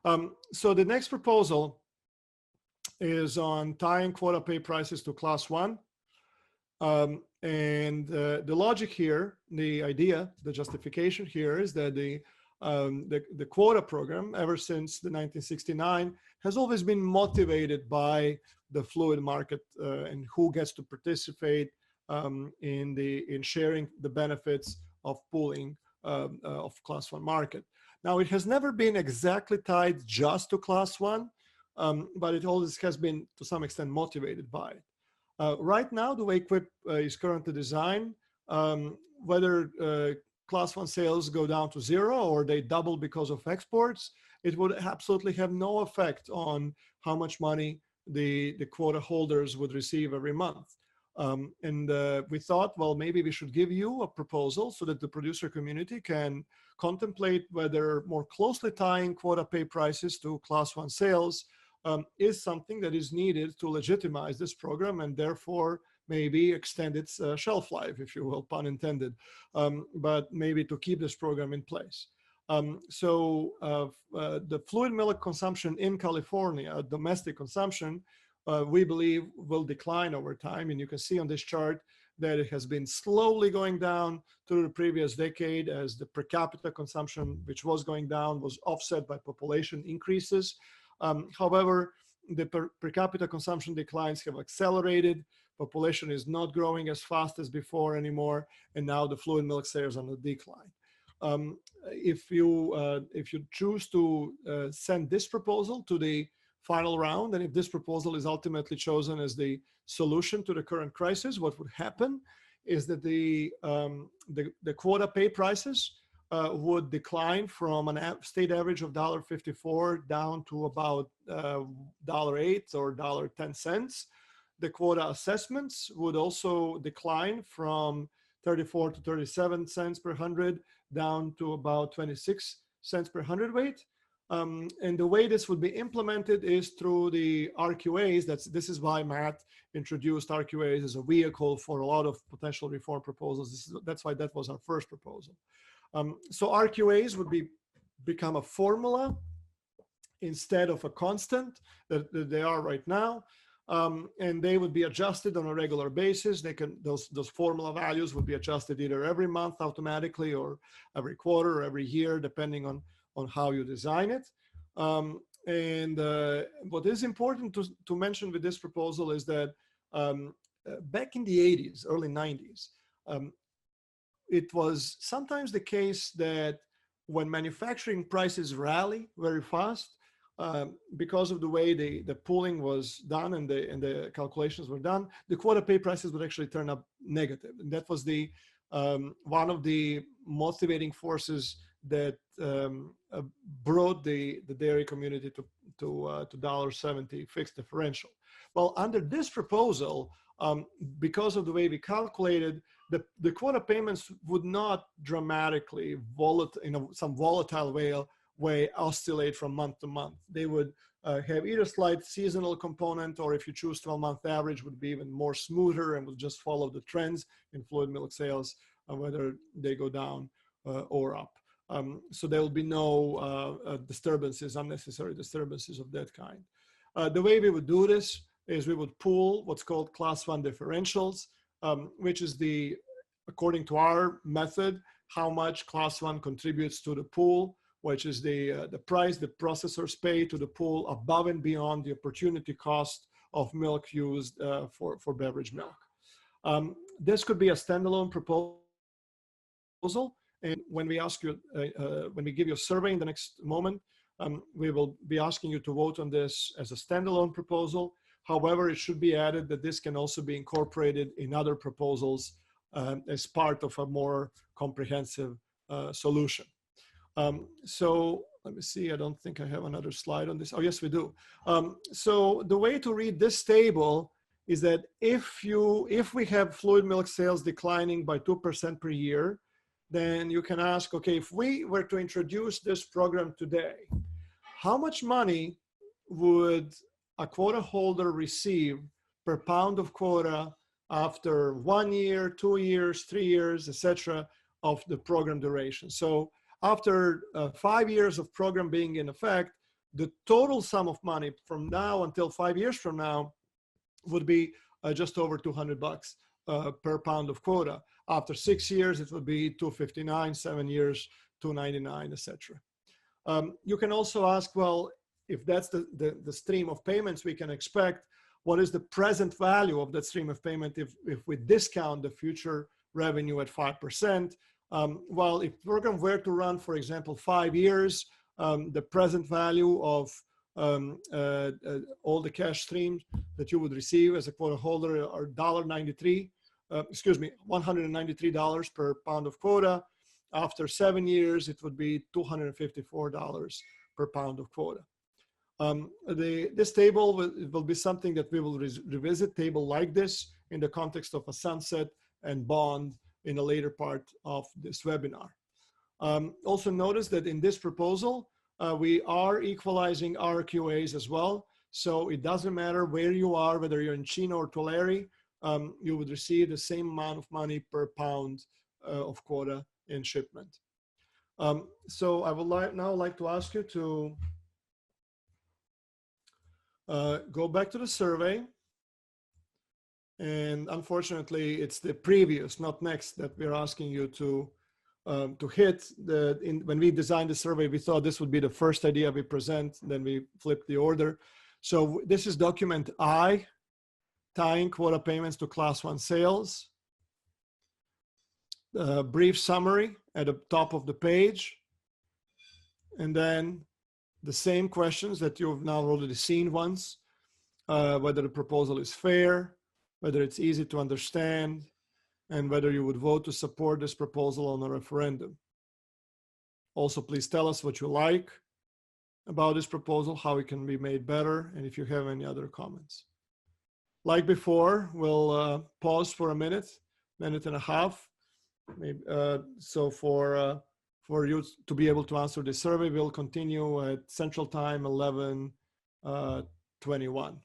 So the next proposal is on tying quota pay prices to class one. And the logic here, the idea, the justification here is that the quota program, ever since the 1969, has always been motivated by the fluid market and who gets to participate in sharing the benefits of pooling of class one market. Now, it has never been exactly tied just to class one, but it always has been to some extent motivated by it. Right now, the way QUIP is currently designed, whether class one sales go down to zero or they double because of exports, it would absolutely have no effect on how much money the quota holders would receive every month. We thought, well, maybe we should give you a proposal so that the producer community can contemplate whether more closely tying quota pay prices to class one sales is something that is needed to legitimize this program and therefore maybe extend its shelf life, if you will, pun intended, but maybe to keep this program in place. The fluid milk consumption in California, domestic consumption, we believe will decline over time. And you can see on this chart that it has been slowly going down through the previous decade as the per capita consumption, which was going down, was offset by population increases. However, the per capita consumption declines have accelerated. Population is not growing as fast as before anymore, and now the fluid milk sales are on the decline. If you choose to send this proposal to the final round, and if this proposal is ultimately chosen as the solution to the current crisis, what would happen is that the quota pay prices would decline from a state average of $1.54 down to about $1.08 or $1.10. The quota assessments would also decline from 34 to 37 cents per hundred down to about 26 cents per hundredweight. And the way this would be implemented is through the RQAs. This is why Matt introduced RQAs as a vehicle for a lot of potential reform proposals. That's why that was our first proposal. So RQAs would become a formula instead of a constant that they are right now. And they would be adjusted on a regular basis. Those formula values would be adjusted either every month automatically or every quarter or every year, depending on how you design it. What is important to mention with this proposal is that back in the 80s, early 90s, it was sometimes the case that when manufacturing prices rally very fast, because of the way the pooling was done and the calculations were done, the quota pay prices would actually turn up negative. And that was one of the motivating forces that brought the dairy community to $1.70 fixed differential. Well, under this proposal, because of the way we calculated, the quota payments would not dramatically some volatile way oscillate from month to month. They would have either slight seasonal component, or if you choose 12-month average, would be even more smoother and would just follow the trends in fluid milk sales, whether they go down or up. So there will be no disturbances, unnecessary disturbances of that kind. The way we would do this is we would pool what's called class one differentials, which is according to our method, how much class one contributes to the pool, which is the price the processors pay to the pool above and beyond the opportunity cost of milk used for beverage milk. This could be a standalone proposal. And when we ask you, when we give you a survey in the next moment, we will be asking you to vote on this as a standalone proposal. However, it should be added that this can also be incorporated in other proposals as part of a more comprehensive solution. So let me see, I don't think I have another slide on this. Oh, yes, we do. So the way to read this table is that if we have fluid milk sales declining by 2% per year, then you can ask, okay, if we were to introduce this program today, how much money would a quota holder receive per pound of quota after 1 year, 2 years, 3 years, etc., of the program duration? So after 5 years of program being in effect, the total sum of money from now until 5 years from now would be just over $200 per pound of quota. After 6 years, it would be $259, 7 years, $299, etc. You can also ask, well, if that's the stream of payments we can expect, what is the present value of that stream of payment if we discount the future revenue at 5%? Well, if the program were to run, for example, 5 years, the present value of all the cash streams that you would receive as a quota holder are $193 per pound of quota. After 7 years, it would be $254 per pound of quota. This table will be something that we will revisit, table like this, in the context of a sunset and bond in a later part of this webinar. Also notice that in this proposal, we are equalizing RQAs as well. So it doesn't matter where you are, whether you're in Chino or Tulare, you would receive the same amount of money per pound of quota in shipment. So I would now like to ask you to go back to the survey. And unfortunately, it's the previous, not next, that we're asking you to hit. When we designed the survey, we thought this would be the first idea we present, then we flipped the order. So this is document I, tying quota payments to Class 1 sales. Brief summary at the top of the page. And then the same questions that you've now already seen once, whether the proposal is fair, whether it's easy to understand, and whether you would vote to support this proposal on a referendum. Also, please tell us what you like about this proposal, how it can be made better, and if you have any other comments. Like before, we'll pause for a minute and a half. Maybe, so for you to be able to answer this survey, we'll continue at Central Time 11:21.